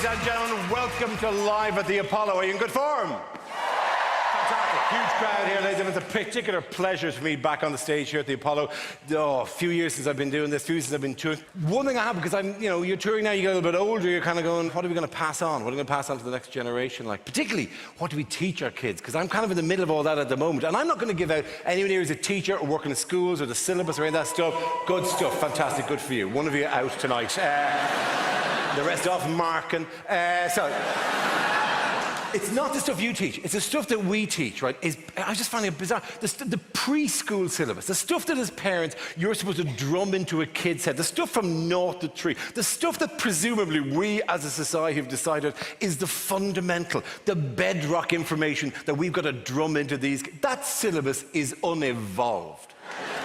ladies and gentlemen. Welcome to Live at the Apollo. Are you in good form? Fantastic. Huge crowd here, ladies and gentlemen. It's a particular pleasure for me back on the stage here at the Apollo. A few years since I've been doing this, a few years since I've been touring. One thing I have, because you're touring now, you get a little bit older, you're kind of going, what are we going to pass on? What are we going to pass on to the next generation? Like, particularly, what do we teach our kids? Because I'm kind of in the middle of all that at the moment. And I'm not going to give out anyone here who's a teacher or working in schools or the syllabus or any of that stuff. Good stuff. Fantastic. Good for you. One of you out tonight. The rest off marking. It's not the stuff you teach, it's the stuff that we teach, right? I just find it bizarre. The preschool syllabus, the stuff that as parents you're supposed to drum into a kid's head, the stuff from 0 to 3, the stuff that presumably we as a society have decided is the fundamental, the bedrock information that we've got to drum into these. That syllabus is unevolved.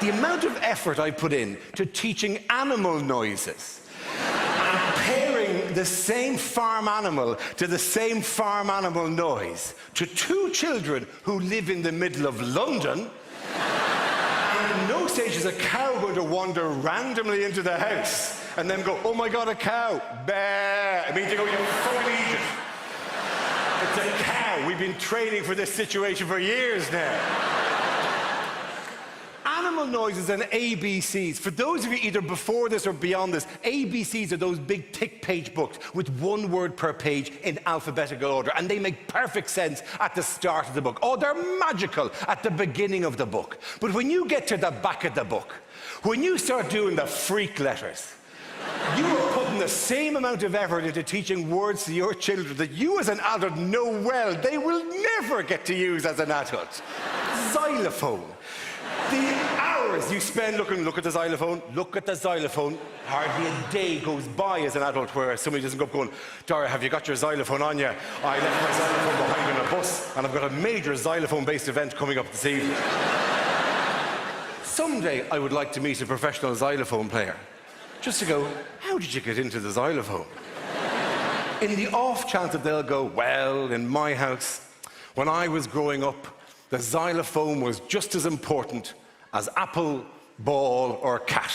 The amount of effort I put in to teaching animal noises, and pairing the same farm animal to the same farm animal noise to two children who live in the middle of London, and in no stage is a cow going to wander randomly into the house and then go, oh my God, a cow, bah. It means you go, you fucking Egypt. It's a cow. We've been training for this situation for years now. Animal noises and ABCs. For those of you either before this or beyond this, ABCs are those big tick-page books with one word per page in alphabetical order, and they make perfect sense at the start of the book. Oh, they're magical at the beginning of the book. But when you get to the back of the book, when you start doing the freak letters, you are putting the same amount of effort into teaching words to your children that you as an adult know well they will never get to use as an adult. Xylophone. The hours you spend look at the xylophone, look at the xylophone. Hardly a day goes by as an adult where somebody doesn't go up going, Dara, have you got your xylophone on you? I left my xylophone behind in a bus, and I've got a major xylophone-based event coming up this evening. Someday I would like to meet a professional xylophone player, just to go, how did you get into the xylophone? In the off chance that they'll go, well, in my house, when I was growing up, the xylophone was just as important as apple, ball, or cat.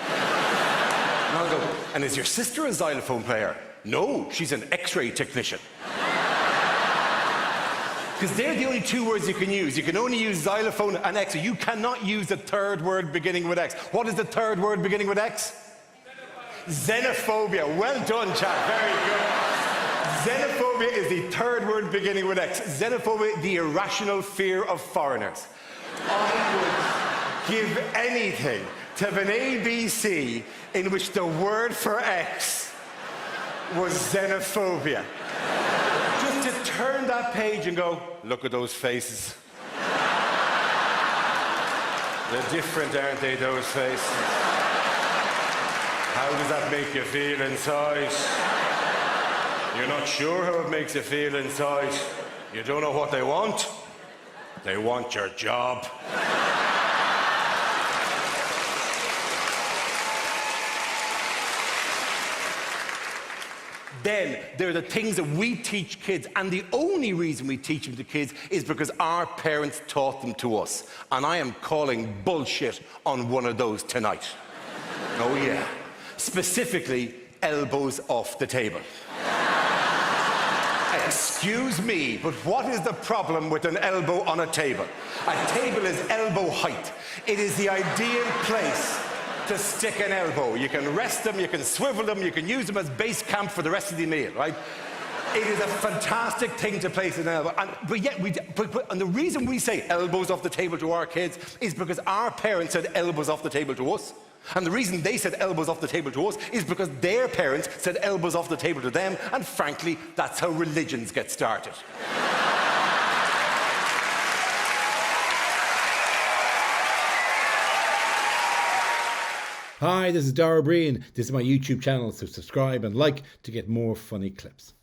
And I'll go, and is your sister a xylophone player? No, she's an X-ray technician. Because they're the only two words you can use. You can only use xylophone and X. You cannot use the third word beginning with X. What is the third word beginning with X? Xenophobia. Well done, chap. Very good. Xenophobia is the third word beginning with X. Xenophobia, the irrational fear of foreigners. I would give anything to have an ABC in which the word for X was xenophobia. Just to turn that page and go, look at those faces. They're different, aren't they, those faces? How does that make you feel inside? You're not sure how it makes you feel inside. You don't know what they want. They want your job. Then there are the things that we teach kids, and the only reason we teach them to kids is because our parents taught them to us. And I am calling bullshit on one of those tonight. Oh yeah. Specifically, elbows off the table. Excuse me, but what is the problem with an elbow on a table? A table is elbow height. It is the ideal place to stick an elbow. You can rest them, you can swivel them, you can use them as base camp for the rest of the meal, right? It is a fantastic thing to place an elbow. And the reason we say elbows off the table to our kids is because our parents said elbows off the table to us. And the reason they said elbows off the table to us is because their parents said elbows off the table to them, and frankly, that's how religions get started. Hi, this is Dara Ó Briain. This is my YouTube channel, so subscribe and like to get more funny clips.